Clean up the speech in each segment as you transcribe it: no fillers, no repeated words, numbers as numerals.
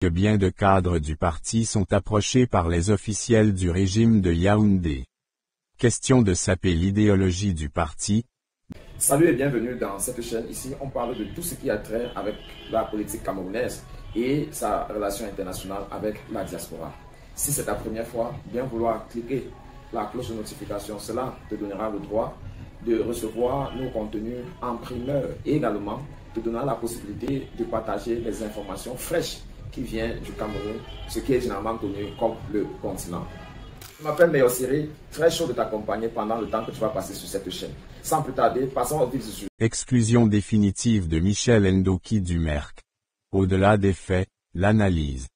que bien de cadres du parti sont approchés par les officiels du régime de Yaoundé. Question de saper l'idéologie du parti. Salut et bienvenue dans cette chaîne. Ici, on parle de tout ce qui a trait avec la politique camerounaise et sa relation internationale avec la diaspora. Si c'est ta première fois, bien vouloir cliquer la cloche de notification, cela te donnera le droit de recevoir nos contenus en primeur et également te donnera la possibilité de partager des informations fraîches qui viennent du Cameroun, ce qui est généralement connu comme le continent. Je m'appelle Meilleur Siré, très chaud de t'accompagner pendant le temps que tu vas passer sur cette chaîne. Sans plus tarder, passons au vif du sujet. Exclusion définitive de Michel Ndoki du MERC. Au-delà des faits, l'analyse.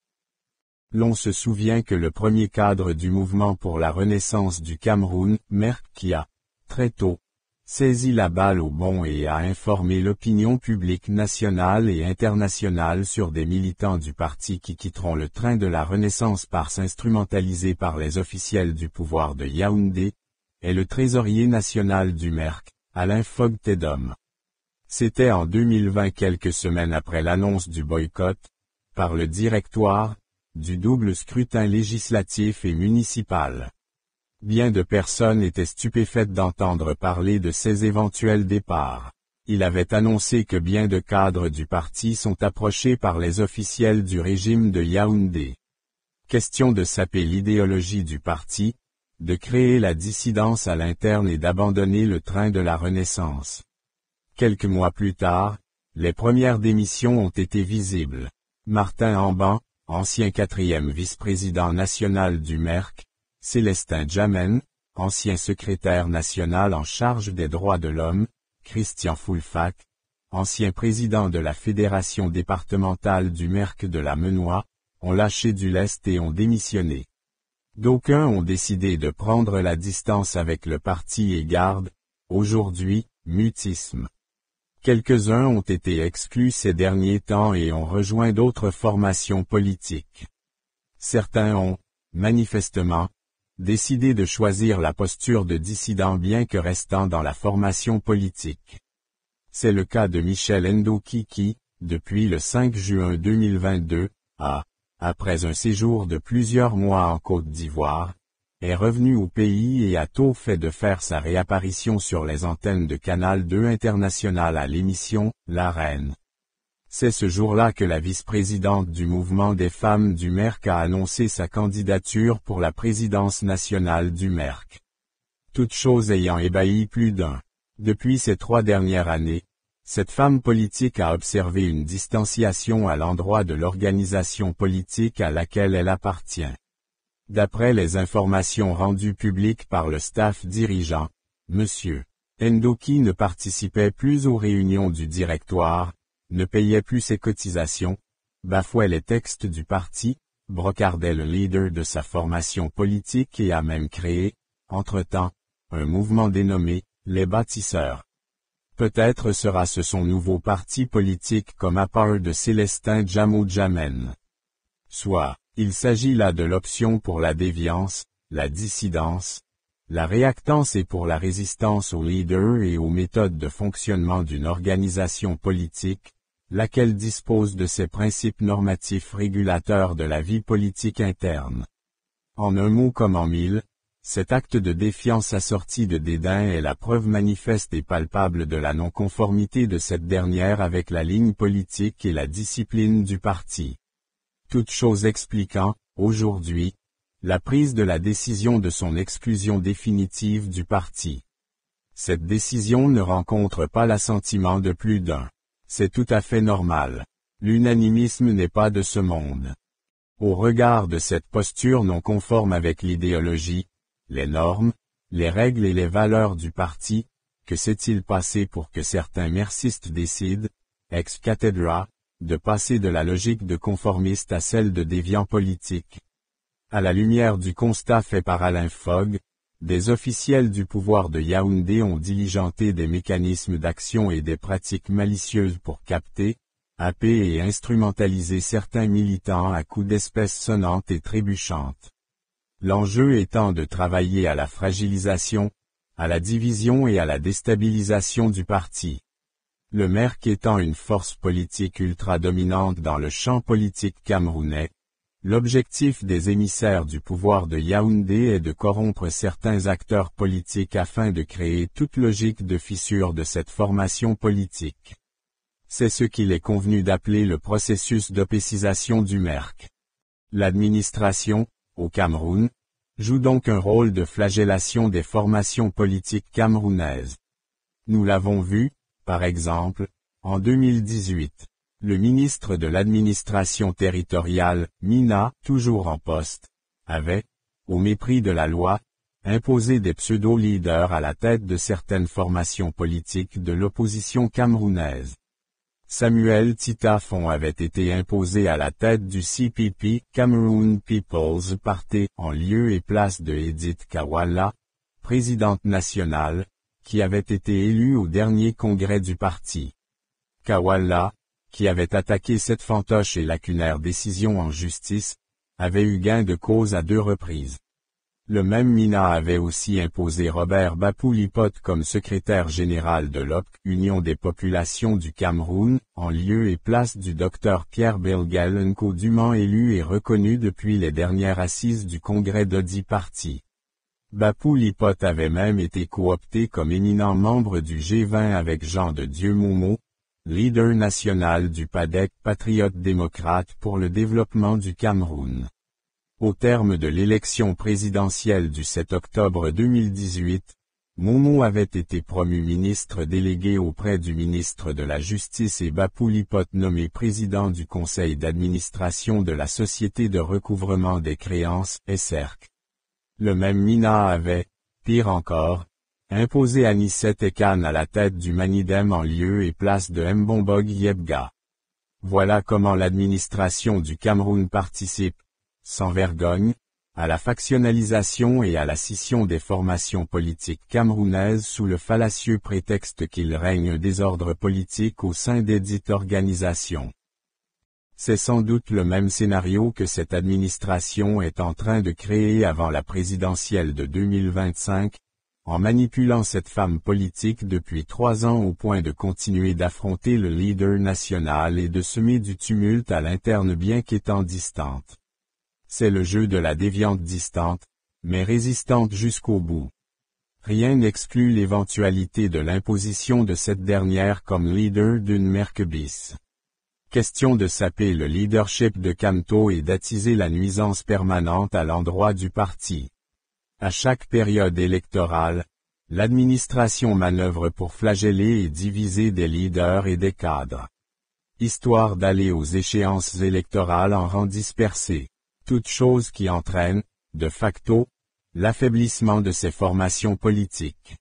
L'on se souvient que le premier cadre du mouvement pour la renaissance du Cameroun, MERC, qui a, très tôt, saisi la balle au bond et a informé l'opinion publique nationale et internationale sur des militants du parti qui quitteront le train de la renaissance par s'instrumentaliser par les officiels du pouvoir de Yaoundé, est le trésorier national du MERC, Alain Fogg Tedom. C'était en 2020, quelques semaines après l'annonce du boycott, par le directoire, du double scrutin législatif et municipal. Bien de personnes étaient stupéfaites d'entendre parler de ces éventuels départs. Il avait annoncé que bien de cadres du parti sont approchés par les officiels du régime de Yaoundé. Question de saper l'idéologie du parti, de créer la dissidence à l'interne et d'abandonner le train de la renaissance. Quelques mois plus tard, les premières démissions ont été visibles. Martin Amban, ancien 4e vice-président national du MERC, Célestin Djamène, ancien secrétaire national en charge des droits de l'homme, Christian Foulfac, ancien président de la fédération départementale du MERC de la Menoie, ont lâché du lest et ont démissionné. D'aucuns ont décidé de prendre la distance avec le parti et gardent, aujourd'hui, mutisme. Quelques-uns ont été exclus ces derniers temps et ont rejoint d'autres formations politiques. Certains ont, manifestement, décidé de choisir la posture de dissident bien que restant dans la formation politique. C'est le cas de Michel Ndoki qui, depuis le 5 juin 2022, après un séjour de plusieurs mois en Côte d'Ivoire, est revenu au pays et a tôt fait de faire sa réapparition sur les antennes de Canal 2 International à l'émission « La Reine ». C'est ce jour-là que la vice-présidente du mouvement des femmes du MERC a annoncé sa candidature pour la présidence nationale du MERC. Toute chose ayant ébahi plus d'un. Depuis ces 3 dernières années, cette femme politique a observé une distanciation à l'endroit de l'organisation politique à laquelle elle appartient. D'après les informations rendues publiques par le staff dirigeant, M. Ndoki ne participait plus aux réunions du directoire, ne payait plus ses cotisations, bafouait les textes du parti, brocardait le leader de sa formation politique et a même créé, entre-temps, un mouvement dénommé « Les Bâtisseurs ». Peut-être sera-ce son nouveau parti politique comme à part de Célestin Djamène. Soit, il s'agit là de l'option pour la déviance, la dissidence, la réactance et pour la résistance aux leaders et aux méthodes de fonctionnement d'une organisation politique, laquelle dispose de ses principes normatifs régulateurs de la vie politique interne. En un mot comme en mille, cet acte de défiance assorti de dédain est la preuve manifeste et palpable de la non-conformité de cette dernière avec la ligne politique et la discipline du parti. Toute chose expliquant, aujourd'hui, la prise de la décision de son exclusion définitive du parti. Cette décision ne rencontre pas l'assentiment de plus d'un. C'est tout à fait normal. L'unanimisme n'est pas de ce monde. Au regard de cette posture non conforme avec l'idéologie, les normes, les règles et les valeurs du parti, que s'est-il passé pour que certains mercistes décident, ex cathedra, de passer de la logique de conformiste à celle de déviant politique? À la lumière du constat fait par Alain Fogg, des officiels du pouvoir de Yaoundé ont diligenté des mécanismes d'action et des pratiques malicieuses pour capter, happer et instrumentaliser certains militants à coups d'espèces sonnantes et trébuchantes. L'enjeu étant de travailler à la fragilisation, à la division et à la déstabilisation du parti. Le MERC étant une force politique ultra-dominante dans le champ politique camerounais, l'objectif des émissaires du pouvoir de Yaoundé est de corrompre certains acteurs politiques afin de créer toute logique de fissure de cette formation politique. C'est ce qu'il est convenu d'appeler le processus d'opécisation du MERC. L'administration, au Cameroun, joue donc un rôle de flagellation des formations politiques camerounaises. Nous l'avons vu, par exemple, en 2018. Le ministre de l'administration territoriale, Mina, toujours en poste, avait, au mépris de la loi, imposé des pseudo-leaders à la tête de certaines formations politiques de l'opposition camerounaise. Samuel Titafon avait été imposé à la tête du CPP, Cameroon People's Party, en lieu et place de Edith Kawala, présidente nationale, qui avait été élue au dernier congrès du parti. Kawala, qui avait attaqué cette fantoche et lacunaire décision en justice, avait eu gain de cause à 2 reprises. Le même Mina avait aussi imposé Robert Bapou-Lipot comme secrétaire général de l'OPC, Union des populations du Cameroun, en lieu et place du Dr Pierre Belgalenko dûment élu et reconnu depuis les dernières assises du congrès d'Odi Parti. Bapou-Lipot avait même été coopté comme éminent membre du G20 avec Jean de Dieu Momo, leader national du PADEC, Patriote démocrate pour le développement du Cameroun. Au terme de l'élection présidentielle du 7 octobre 2018, Momo avait été promu ministre délégué auprès du ministre de la Justice et Bapou-Lipot nommé président du conseil d'administration de la Société de recouvrement des créances, SRC. Le même Mina avait, pire encore, imposé Anicet Ekan à la tête du Manidem en lieu et place de Mbombog Yebga. Voilà comment l'administration du Cameroun participe, sans vergogne, à la factionnalisation et à la scission des formations politiques camerounaises sous le fallacieux prétexte qu'il règne un désordre politique au sein des dites organisations. C'est sans doute le même scénario que cette administration est en train de créer avant la présidentielle de 2025, en manipulant cette femme politique depuis 3 ans au point de continuer d'affronter le leader national et de semer du tumulte à l'interne bien qu'étant distante. C'est le jeu de la déviante distante, mais résistante jusqu'au bout. Rien n'exclut l'éventualité de l'imposition de cette dernière comme leader d'une merkebis. Question de saper le leadership de Kamto et d'attiser la nuisance permanente à l'endroit du parti. À chaque période électorale, l'administration manœuvre pour flageller et diviser des leaders et des cadres. Histoire d'aller aux échéances électorales en rang dispersé. Toute chose qui entraîne, de facto, l'affaiblissement de ces formations politiques.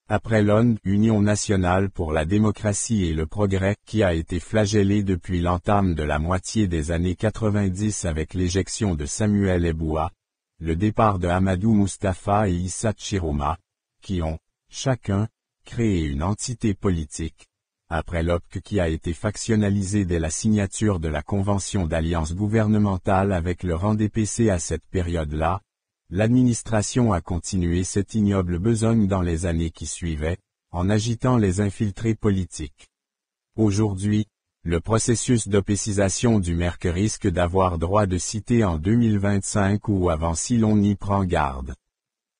Après l'ONU, Union nationale pour la démocratie et le progrès, qui a été flagellée depuis l'entame de la moitié des années 90 avec l'éjection de Samuel Eboua, le départ de Amadou Moustapha et Issa Chiroma, qui ont, chacun, créé une entité politique, après l'OPC qui a été factionnalisé dès la signature de la convention d'alliance gouvernementale avec le RANDPC à cette période-là, l'administration a continué cette ignoble besogne dans les années qui suivaient, en agitant les infiltrés politiques. Aujourd'hui, le processus d'opécisation du MERC risque d'avoir droit de cité en 2025 ou avant si l'on y prend garde.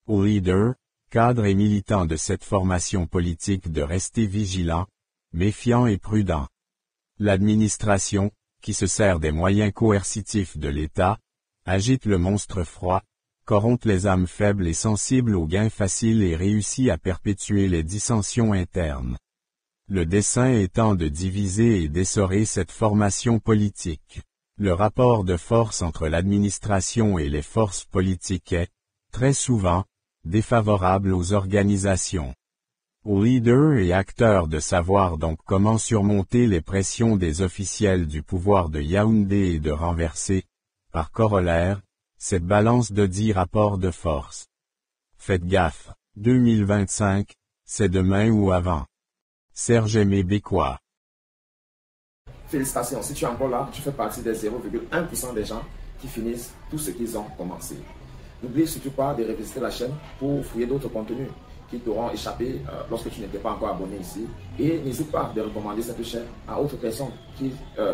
Aux leaders, cadres et militants de cette formation politique de rester vigilants, méfiants et prudents. L'administration, qui se sert des moyens coercitifs de l'État, agite le monstre froid, corrompt les âmes faibles et sensibles aux gains faciles et réussit à perpétuer les dissensions internes. Le dessein étant de diviser et d'essorer cette formation politique. Le rapport de force entre l'administration et les forces politiques est, très souvent, défavorable aux organisations. Aux leaders et acteurs de savoir donc comment surmonter les pressions des officiels du pouvoir de Yaoundé et de renverser, par corollaire, cette balance de 10 rapports de force. Faites gaffe, 2025, c'est demain ou avant. Serge Aimé Bécois. Félicitations, si tu es encore là, tu fais partie des 0,1% des gens qui finissent tout ce qu'ils ont commencé. N'oublie surtout pas de revisiter la chaîne pour fouiller d'autres contenus. qui t'auront échappé lorsque tu n'étais pas encore abonné ici. Et n'hésite pas de recommander cette chaîne à d'autres personnes qui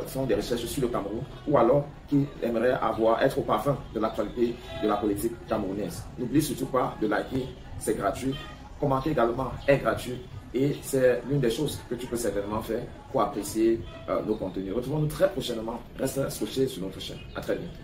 font des recherches sur le Cameroun ou alors qui aimeraient être au parfum de l'actualité de la politique camerounaise. N'oublie surtout pas de liker, c'est gratuit. Commenter également est gratuit. Et c'est l'une des choses que tu peux certainement faire pour apprécier nos contenus. Retrouvons-nous très prochainement. Reste scotché sur notre chaîne. À très bientôt.